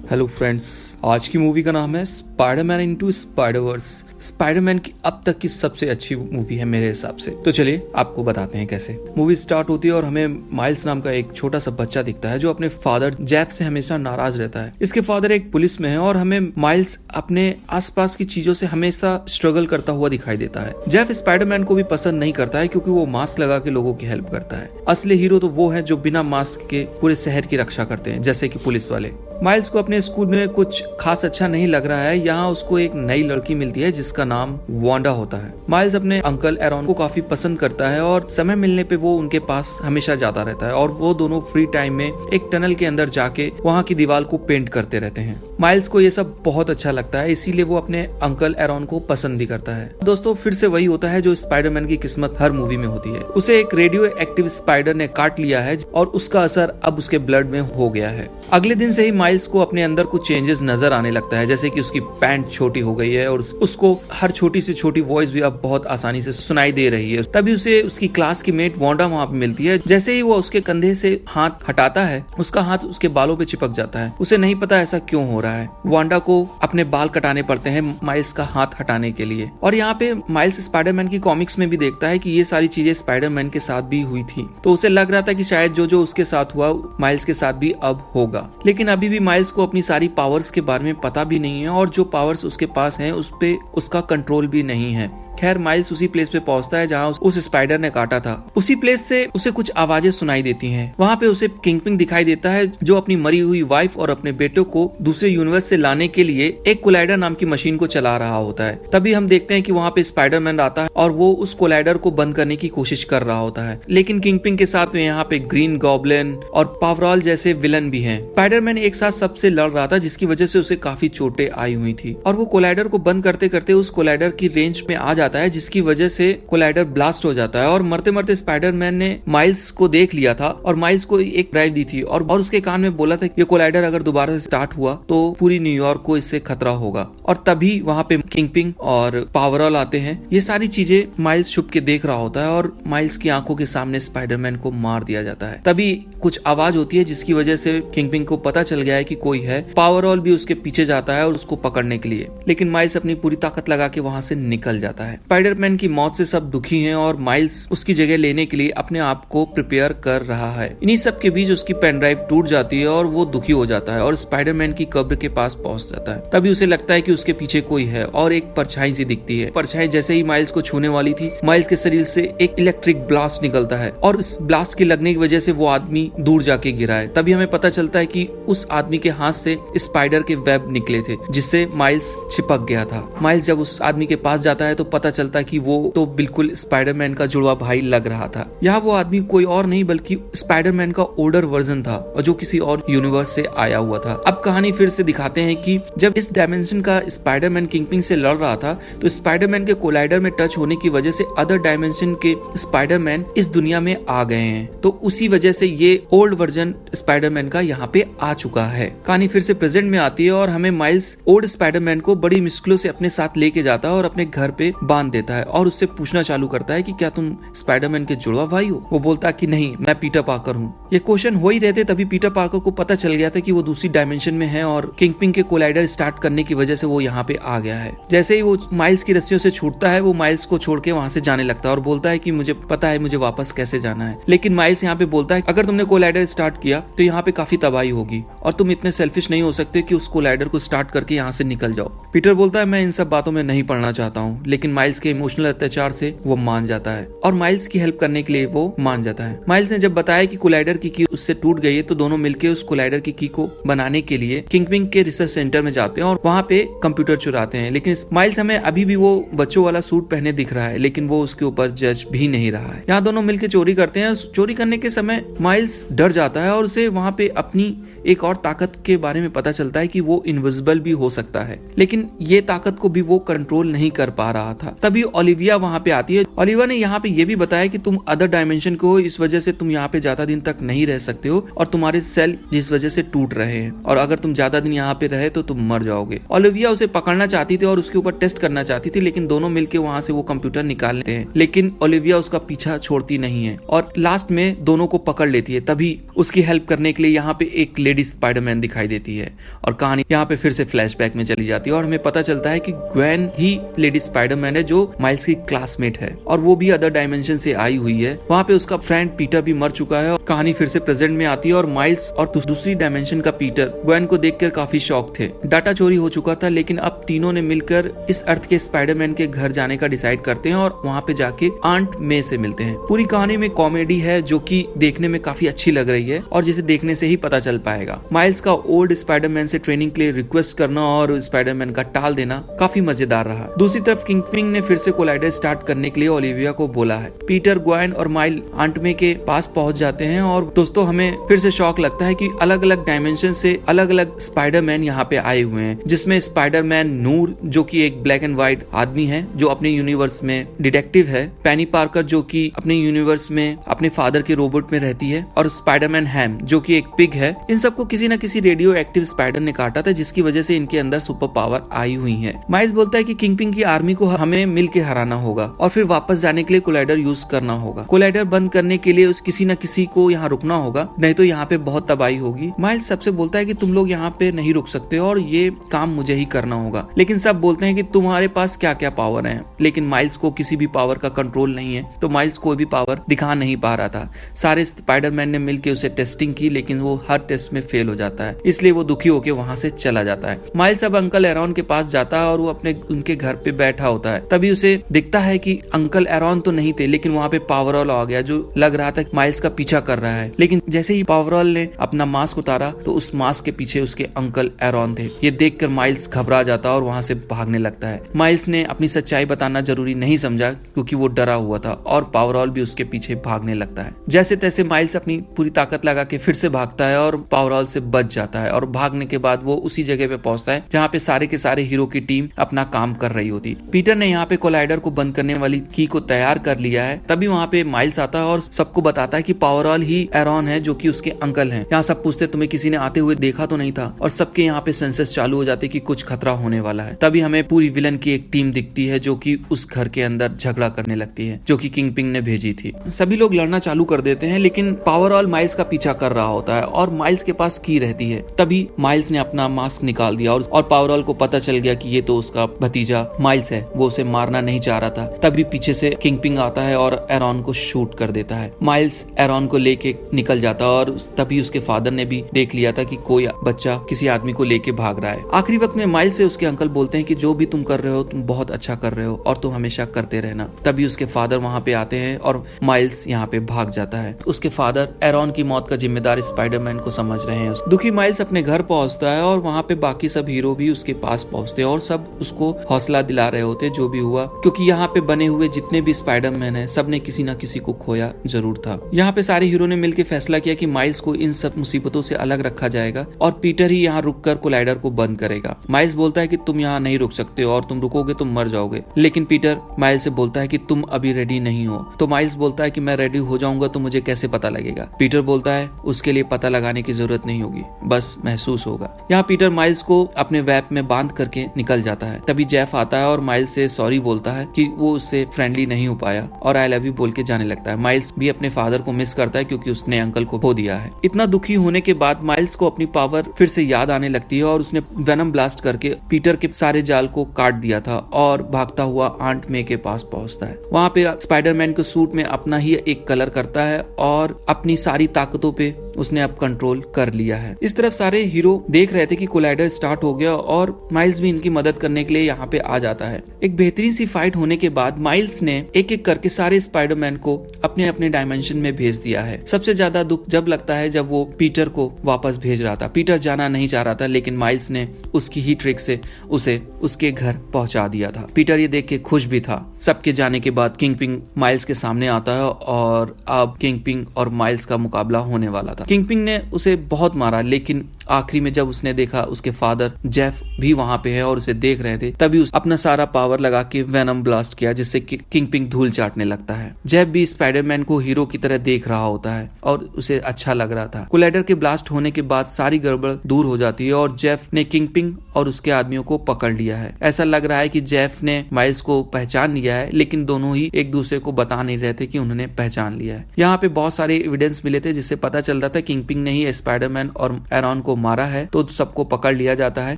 Hello friends, आज की movie का नाम है स्पाइडरमैन इनटू स्पाइडरवर्स। स्पाइडरमैन की अब तक की सबसे अच्छी मूवी है मेरे हिसाब से। तो चलिए आपको बताते हैं कैसे। मूवी स्टार्ट होती है और हमें माइल्स नाम का एक छोटा सा बच्चा दिखता है जो अपने फादर जेफ से हमेशा नाराज रहता है। इसके फादर एक पुलिस में है और हमें माइल्स अपने आसपास की चीजों से हमेशा स्ट्रगल करता हुआ दिखाई देता है। जेफ स्पाइडरमैन को भी पसंद नहीं करता है क्योंकि वो मास्क लगा के लोगों की हेल्प करता है। असली हीरो तो वो है जो बिना मास्क के पूरे शहर की रक्षा करते हैं, जैसे कि पुलिस वाले। माइल्स को अपने स्कूल में कुछ खास अच्छा नहीं लग रहा है। यहाँ उसको एक नई लड़की मिलती है जिसका नाम वांडा होता है। माइल्स अपने अंकल एरॉन को काफी पसंद करता है और समय मिलने पे वो उनके पास हमेशा जाता रहता है और वो दोनों फ्री टाइम में एक टनल के अंदर जाके वहाँ की दीवार को पेंट करते रहते हैं। माइल्स को ये सब बहुत अच्छा लगता है, इसीलिए वो अपने अंकल एरॉन को पसंद भी करता है। दोस्तों, फिर से वही होता है जो स्पाइडरमैन की किस्मत हर मूवी में होती है। उसे एक रेडियो एक्टिव स्पाइडर ने काट लिया है और उसका असर अब उसके ब्लड में हो गया है। अगले दिन से ही माइल्स को अपने अंदर कुछ चेंजेस नजर आने लगता है, जैसे कि उसकी पैंट छोटी हो गई है और उसको हर छोटी से छोटी वॉइस भी अब बहुत आसानी से सुनाई दे रही है। तभी उसे उसकी क्लास की मेट वांडा वहाँ पे मिलती है। जैसे ही वो उसके कंधे से हाथ हटाता है, उसका हाथ उसके बालों पे चिपक जाता है। उसे नहीं पता ऐसा क्यों हो रहा है। वांडा को अपने बाल कटाने पड़ते हैं माइल्स का हाथ हटाने के लिए। और यहाँ पे माइल्स स्पाइडरमैन की कॉमिक्स में भी देखता है कि ये सारी चीजें स्पाइडरमैन के साथ भी हुई थी, तो उसे लग रहा था कि शायद जो उसके साथ हुआ माइल्स के साथ भी अब होगा। लेकिन अभी भी माइल्स को अपनी सारी पावर्स के बारे में पता भी नहीं है और जो पावर्स उसके पास हैं उस पे उसका कंट्रोल भी नहीं है। खैर, माइल्स उसी प्लेस पे पहुंचता है जहां उस स्पाइडर ने काटा था। उसी प्लेस से उसे कुछ आवाजें सुनाई देती हैं। वहां पे उसे किंगपिन दिखाई देता है जो अपनी मरी हुई वाइफ और अपने बेटों को दूसरे यूनिवर्स से लाने के लिए एक कोलाइडर नाम की मशीन को चला रहा होता है। तभी हम देखते हैं कि वहां पे स्पाइडरमैन आता है और वो उस कोलाइडर को बंद करने की कोशिश कर रहा होता है। लेकिन किंगपिन के साथ में यहाँ पे ग्रीन गॉब्लिन और पावरॉल जैसे विलन भी हैं। स्पाइडरमैन एक साथ सबसे लड़ रहा था जिसकी वजह से उसे काफी चोटें आई हुई थी और वो कोलाइडर को बंद करते करते उस कोलाइडर की रेंज में आ जाता है, जिसकी वजह से कोलाइडर ब्लास्ट हो जाता है और मरते मरते स्पाइडरमैन ने माइल्स को देख लिया था और माइल्स को एक ड्राइव दी थी और उसके कान में बोला था कि ये कोलाइडर अगर दोबारा से स्टार्ट हुआ तो पूरी न्यूयॉर्क को इससे खतरा होगा। और तभी वहां पे किंगपिन और पावरऑल आते हैं। ये सारी चीजें माइल्स छुप के देख रहा होता है और माइल्स की आंखों के सामने स्पाइडरमैन को मार दिया जाता है। तभी कुछ आवाज होती है जिसकी वजह से किंगपिन को पता चल गया है कि कोई है। पावरऑल भी उसके पीछे जाता है और उसको पकड़ने के लिए, लेकिन माइल्स अपनी पूरी ताकत लगा के वहां से निकल जाता है। स्पाइडरमैन की मौत से सब दुखी हैं और माइल्स उसकी जगह लेने के लिए अपने आप को प्रिपेयर कर रहा है। इन्हीं सब के बीच उसकी पेन ड्राइव टूट जाती है और वो दुखी हो जाता है और स्पाइडरमैन की कब्र के पास पहुंच जाता है। तभी उसे लगता है कि उसके पीछे कोई है और एक परछाई सी दिखती है। परछाई जैसे ही माइल्स को छूने वाली थी, माइल्स के शरीर से एक इलेक्ट्रिक ब्लास्ट निकलता है और इस ब्लास्ट के लगने की वजह से वो आदमी दूर जाके गिरा है। तभी हमें पता चलता है कि उस आदमी के हाथ से स्पाइडर के वेब निकले थे जिससे माइल्स चिपक गया था। माइल्स जब उस आदमी के पास जाता है तो पता चलता है कि वो तो बिल्कुल स्पाइडरमैन का जुड़वा भाई लग रहा था। यहाँ वो आदमी कोई और नहीं बल्कि स्पाइडरमैन का ओल्डर वर्जन था और जो किसी और यूनिवर्स से आया हुआ था। अब कहानी फिर से दिखाते हैं कि जब इस डायमेंशन का स्पाइडरमैन किंगपिन से लड़ रहा था तो स्पाइडरमैन के कोलाइडर में टच होने की वजह से अदर डायमेंशन के स्पाइडरमैन इस दुनिया में आ गए हैं, तो उसी वजह से ये ओल्ड वर्जन स्पाइडरमैन का यहाँ पे आ चुका है। कहानी फिर से प्रेजेंट में आती है और हमें माइल्स ओल्ड स्पाइडरमैन को बड़ी मुश्किलों से अपने साथ लेके जाता है और अपने घर पे बांध देता है और उससे पूछना चालू करता है कि क्या तुम स्पाइडरमैन के जुड़वा भाई हो। वो बोलता है कि नहीं, मैं पीटर पार्कर हूँ। ये क्वेश्चन हो ही रहते तभी पीटर पार्कर को पता चल गया था कि वो दूसरी डायमेंशन में है और किंगपिन के कोलाइडर स्टार्ट करने की वजह से वो यहाँ पे आ गया है। जैसे ही वो माइल्स की रस्सियों से छूटता है, वो माइल्स को छोड़ के वहाँ से जाने लगता है और बोलता है कि मुझे पता है मुझे वापस कैसे जाना है। लेकिन माइल्स यहाँ पे बोलता है अगर तुमने कोलाइडर स्टार्ट किया तो यहाँ पे काफी तबाही होगी और तुम इतने सेल्फिश नहीं हो सकते कि उस कोलाइडर को स्टार्ट करके यहाँ से निकल जाओ। पीटर बोलता है मैं इन सब बातों में नहीं पढ़ना चाहता हूँ, लेकिन माइल्स के इमोशनल अत्याचार से वो मान जाता है और माइल्स की हेल्प करने के लिए वो मान जाता है। माइल्स ने जब बताया कि कोलाइडर की उससे टूट गई है तो दोनों मिलकर उस कोलाइडर की को बनाने के लिए किंगपिन के रिसर्च सेंटर में जाते हैं और वहाँ पे कंप्यूटर चुराते हैं। लेकिन माइल्स हमें अभी भी वो बच्चों वाला सूट पहने दिख रहा है, लेकिन वो उसके ऊपर जज भी नहीं रहा है। यहाँ दोनों मिलकर चोरी करते हैं। चोरी करने के समय माइल्स डर जाता है और उसे वहाँ पे अपनी एक और ताकत के बारे में पता चलता है कि वो इनविजिबल भी हो सकता है, लेकिन ये ताकत को भी वो कंट्रोल नहीं कर पा रहा था। तभी ओलिविया वहाँ पे आती है। ओलिविया ने यहाँ पे ये भी बताया कि तुम अदर डायमेंशन को हो, इस वजह से तुम यहाँ पे ज्यादा दिन तक नहीं रह सकते हो और तुम्हारे सेल जिस वजह से टूट रहे हैं और अगर तुम ज्यादा दिन यहाँ पे रहे तो तुम मर जाओगे। ओलिविया उसे पकड़ना चाहती थी और उसके ऊपर टेस्ट करना चाहती थी, लेकिन दोनों मिलकर वहाँ से वो कंप्यूटर निकाल लेते हैं, लेकिन ओलिविया उसका पीछा छोड़ती नहीं है और लास्ट में दोनों को पकड़ लेती है। तभी उसकी हेल्प करने के लिए यहाँ पे एक लेडी स्पाइडर स्पाइडरमैन दिखाई देती है और कहानी यहाँ पे फिर से फ्लैशबैक में चली जाती है और हमें पता चलता है कि ग्वेन ही लेडी स्पाइडरमैन है जो माइल्स की क्लासमेट है और वो भी अदर डायमेंशन से आई हुई है। वहाँ पे उसका फ्रेंड पीटर भी मर चुका है और कहानी फिर से प्रेजेंट में आती है और माइल्स और दूसरी डायमेंशन का पीटर ग्वेन को देखकर काफी शॉक थे। डाटा चोरी हो चुका था, लेकिन अब तीनों ने मिलकर इस अर्थ के स्पाइडरमैन के घर जाने का डिसाइड करते हैं और वहाँ पे जाके आंट मे से मिलते हैं। पूरी कहानी में कॉमेडी है जो कि देखने में काफी अच्छी लग रही है और जिसे देखने से ही पता चल पाएगा। माइल्स का ओल्ड स्पाइडरमैन से ट्रेनिंग के लिए रिक्वेस्ट करना और स्पाइडरमैन का टाल देना काफी मजेदार रहा। दूसरी तरफ किंगपिन ने फिर से कोलाइडर स्टार्ट करने के लिए ओलिविया को बोला है। पीटर, ग्वेन और माइल आंट मे के पास पहुंच जाते हैं और दोस्तों हमें फिर से शॉक लगता है कि अलग अलग डायमेंशन से अलग अलग स्पाइडरमैन यहाँ पे आए हुए हैं, जिसमें स्पाइडरमैन नूर जो कि एक ब्लैक एंड व्हाइट आदमी है जो अपने यूनिवर्स में डिटेक्टिव है, पेनी पार्कर जो कि अपने यूनिवर्स में अपने फादर के रोबोट में रहती है और स्पाइडरमैन हैम जो कि एक पिग है। इन सबको किसी न किसी रेडियो एक्टिव स्पाइडर ने काटा था जिसकी वजह से इनके अंदर सुपर पावर आई हुई है। माइल्स बोलता है कि किंगपिन की आर्मी को हमें मिल के हराना होगा और फिर वापस जाने के लिए कोलाइडर यूज करना होगा। कोलाइडर बंद करने के लिए उस किसी न किसी को यहाँ रुकना होगा, नहीं तो यहाँ पे बहुत तबाही होगी। माइल्स सबसे बोलता है कि तुम लोग यहाँ पे नहीं रुक सकते और ये काम मुझे ही करना होगा, लेकिन सब बोलते हैं कि तुम्हारे पास क्या क्या पावर है। लेकिन माइल्स को किसी भी पावर का कंट्रोल नहीं है, तो माइल्स कोई भी पावर दिखा नहीं पा रहा था। सारे स्पाइडरमैन ने मिलकर उसे टेस्टिंग की, लेकिन वो हर टेस्ट में फेल हो जाता है, इसलिए वो दुखी होकर वहां से चला जाता है। माइल्स अब अंकल एरॉन के पास जाता है और वो अपने उनके घर पे बैठा होता है। तभी उसे दिखता है कि अंकल एरॉन तो नहीं थे, लेकिन वहाँ पे पावरऑल आ गया जो लग रहा था माइल्स का पीछा कर रहा है। लेकिन जैसे ही पावरऑल ने अपना मास्क उतारा तो उस मास्क के पीछे उसके अंकल एरॉन थे। ये देखकर माइल्स घबरा जाता है और वहां से भागने लगता है। माइल्स ने अपनी सच्चाई बताना जरूरी नहीं समझा क्योंकि वो डरा हुआ था और पावरऑल भी उसके पीछे भागने लगता है। जैसे तैसे माइल्स अपनी पूरी ताकत लगा के फिर से भागता है और पावरऑल से बच जाता है और भागने के बाद वो उसी जगह पे पहुंचता है जहाँ पे सारे के सारे हीरो की टीम अपना काम कर रही होती। पीटर ने यहाँ पे कोलाइडर को बंद करने वाली की को तैयार कर लिया है। तभी वहाँ पे माइल्स आता है और सबको बताता है कि पावरऑल ही एरॉन है जो कि उसके अंकल हैं। यहाँ सब पूछते तुम्हें किसी ने आते हुए देखा तो नहीं था और सबके यहाँ पे सेंसस चालू हो जाते कि कुछ खतरा होने वाला है। तभी हमें पूरी विलन की एक टीम दिखती है जो कि उस घर के अंदर झगड़ा करने लगती है जो कि किंगपिन ने भेजी थी। सभी लोग लड़ना चालू कर देते हैं, लेकिन पावरऑल माइल्स का पीछा कर रहा होता है और माइल्स के पास की रहती है। तभी माइल्स ने अपना मास्क निकाल दिया और पावरऑल को पता चल गया कि ये तो उसका भतीजा माइल्स है, वो उसे मारना नहीं चाह रहा था। तभी पीछे से किंगपिन आता है और एरॉन को शूट कर देता है। माइल्स एरॉन को लेके निकल जाता है और तभी उसके फादर ने भी देख लिया था कि कोई बच्चा किसी आदमी को लेके भाग रहा है। आखिरी वक्त में माइल्स से उसके अंकल बोलते हैं कि जो भी तुम कर रहे हो तुम बहुत अच्छा कर रहे हो और तुम हमेशा करते रहना। तभी उसके फादर वहाँ पे आते हैं और माइल्स यहाँ पे भाग जाता है। उसके फादर एरॉन की मौत का जिम्मेदार स्पाइडरमैन को समझ रहे हैं। दुखी माइल्स अपने घर पहुंचता है और वहाँ पे बाकी सब हीरो भी उसके पास पहुंचते हैं और सब उसको हौसला दिला रहे होते जो भी हुआ, क्योंकि यहाँ पे बने हुए जितने भी स्पाइडरमैन है सबने किसी न किसी को खोया जरूर था। यहाँ पे सारे हीरो ने मिलकर फैसला किया कि माइल्स को इन सब मुसीबतों से अलग रखा जाएगा और पीटर ही यहाँ रुककर कोलाइडर को बंद करेगा। माइल्स बोलता है कि तुम यहाँ नहीं रुक सकते और तुम रुकोगे तो मर जाओगे, लेकिन पीटर माइल्स से बोलता है कि तुम अभी रेडी नहीं हो। तो माइल्स बोलता है कि मैं रेडी हो जाऊंगा तो मुझे कैसे पता लगेगा। पीटर बोलता है उसके लिए पता लगाने की जरूरत नहीं होगी, बस महसूस होगा। यहाँ पीटर माइल्स को अपने वेब में बांध करके निकल जाता है। तभी जेफ आता है और माइल्स से सॉरी बोलता है कि वो उससे फ्रेंडली नहीं हो पाया और आई लव यू बोल के जाने लगता है। माइल्स भी अपने फादर को मिस करता है क्योंकि उसने अंकल को खो दिया है। इतना दुखी होने के बाद माइल्स को अपनी पावर फिर से याद आने लगती है और उसने वेनम ब्लास्ट करके पीटर के सारे जाल को काट दिया था और भागता हुआ आंट मे के पास पहुंचता है। वहाँ पे स्पाइडरमैन के सूट में अपना ही एक कलर करता है और अपनी सारी ताकतों पे उसने अब कंट्रोल कर लिया है। इस तरफ सारे हीरो देख रहे थे कि कोलाइडर स्टार्ट हो गया और माइल्स भी इनकी मदद करने के लिए यहाँ पे आ जाता है। एक बेहतरीन सी फाइट होने के बाद माइल्स ने एक एक करके सारे स्पाइडरमैन को अपने अपने डायमेंशन में भेज दिया है। सबसे ज्यादा दुख जब लगता है जब वो पीटर को वापस भेज रहा था। पीटर जाना नहीं चाह रहा था, लेकिन माइल्स ने उसकी ही ट्रिक से उसे उसके घर पहुंचा दिया था। पीटर ये देख के खुश भी था। सबके जाने के बाद किंगपिन माइल्स के सामने आता है और अब किंगपिन और माइल्स का मुकाबला होने वाला था। किंगपिन ने उसे बहुत मारा, लेकिन आखिरी में जब उसने देखा उसके फादर जेफ भी वहां पे है और उसे देख रहे थे, तभी उस अपना सारा पावर लगा के वेनम ब्लास्ट किया, जिससे किंगपिन धूल चाटने लगता है। जेफ भी स्पाइडरमैन को हीरो की तरह देख रहा होता है और उसे अच्छा लग रहा था। कोलाइडर के ब्लास्ट होने के बाद सारी गड़बड़ दूर हो जाती है और जेफ ने किंगपिन और उसके आदमियों को पकड़ लिया है। ऐसा लग रहा है कि जेफ ने माइल्स को पहचान लिया है, लेकिन दोनों ही एक दूसरे को बता नहीं रहे थे कि उन्होंने पहचान लिया है। यहाँ पे बहुत सारे एविडेंस मिले थे जिससे पता चल रहा था किंगपिन ने ही स्पाइडरमैन और एरॉन को मारा है तो सबको पकड़ लिया जाता है।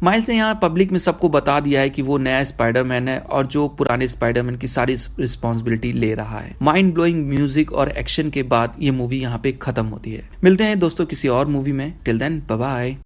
माइल्स ने यहाँ पब्लिक में सबको बता दिया है कि वो नया स्पाइडरमैन है और जो पुराने स्पाइडरमैन की सारी रिस्पॉन्सिबिलिटी ले रहा है। माइंड ब्लोइंग म्यूजिक और एक्शन के बाद ये मूवी यहाँ पे खत्म होती है। मिलते हैं दोस्तों किसी और मूवी में। Till then bye bye.